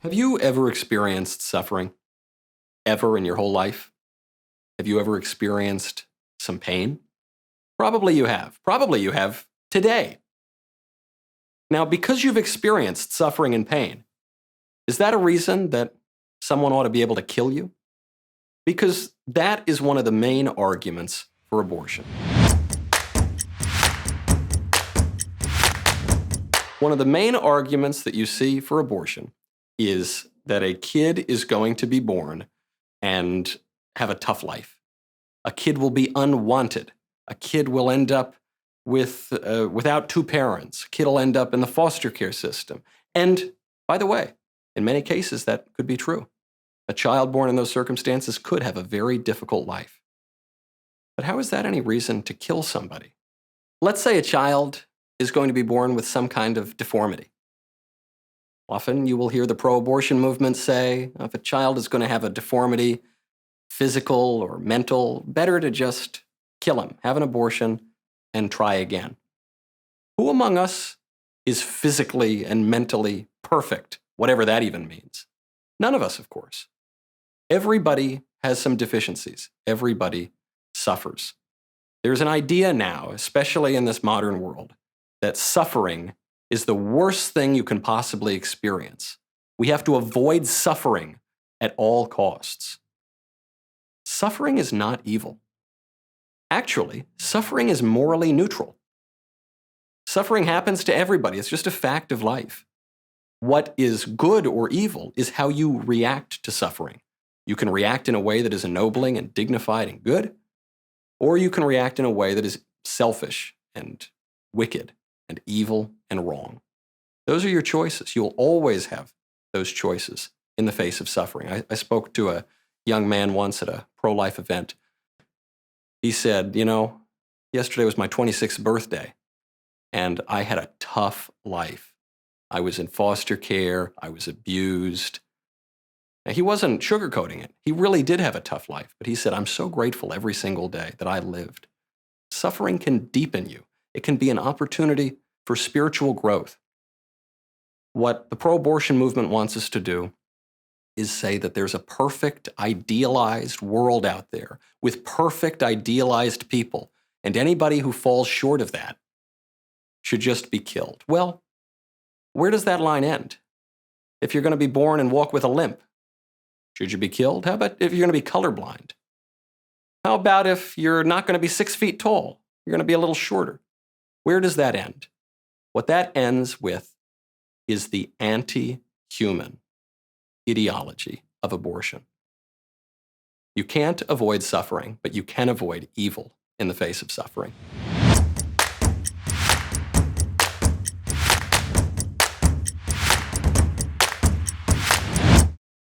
Have you ever experienced suffering? Ever in your whole life? Have you ever experienced some pain? Probably you have. Probably you have today. Now, because you've experienced suffering and pain, is that a reason that someone ought to be able to kill you? Because that is one of the main arguments for abortion. One of the main arguments that you see for abortion is that a kid is going to be born and have a tough life. A kid will be unwanted. A kid will end up without two parents. A kid will end up in the foster care system. And by the way, in many cases, that could be true. A child born in those circumstances could have a very difficult life. But how is that any reason to kill somebody? Let's say a child is going to be born with some kind of deformity. Often you will hear the pro-abortion movement say, if a child is going to have a deformity, physical or mental, better to just kill him, have an abortion, and try again. Who among us is physically and mentally perfect, whatever that even means? None of us, of course. Everybody has some deficiencies. Everybody suffers. There's an idea now, especially in this modern world, that suffering is the worst thing you can possibly experience. We have to avoid suffering at all costs. Suffering is not evil. Actually, suffering is morally neutral. Suffering happens to everybody. It's just a fact of life. What is good or evil is how you react to suffering. You can react in a way that is ennobling and dignified and good, or you can react in a way that is selfish and wicked and evil and wrong. Those are your choices. You'll always have those choices in the face of suffering. I spoke to a young man once at a pro-life event. He said, yesterday was my 26th birthday, and I had a tough life. I was in foster care. I was abused. Now, he wasn't sugarcoating it. He really did have a tough life, but he said, I'm so grateful every single day that I lived. Suffering can deepen you. It can be an opportunity for spiritual growth. What the pro-abortion movement wants us to do is say that there's a perfect, idealized world out there with perfect, idealized people, and anybody who falls short of that should just be killed. Well, where does that line end? If you're going to be born and walk with a limp, should you be killed? How about if you're going to be colorblind? How about if you're not going to be 6 feet tall? You're going to be a little shorter. Where does that end? What that ends with is the anti-human ideology of abortion. You can't avoid suffering, but you can avoid evil in the face of suffering.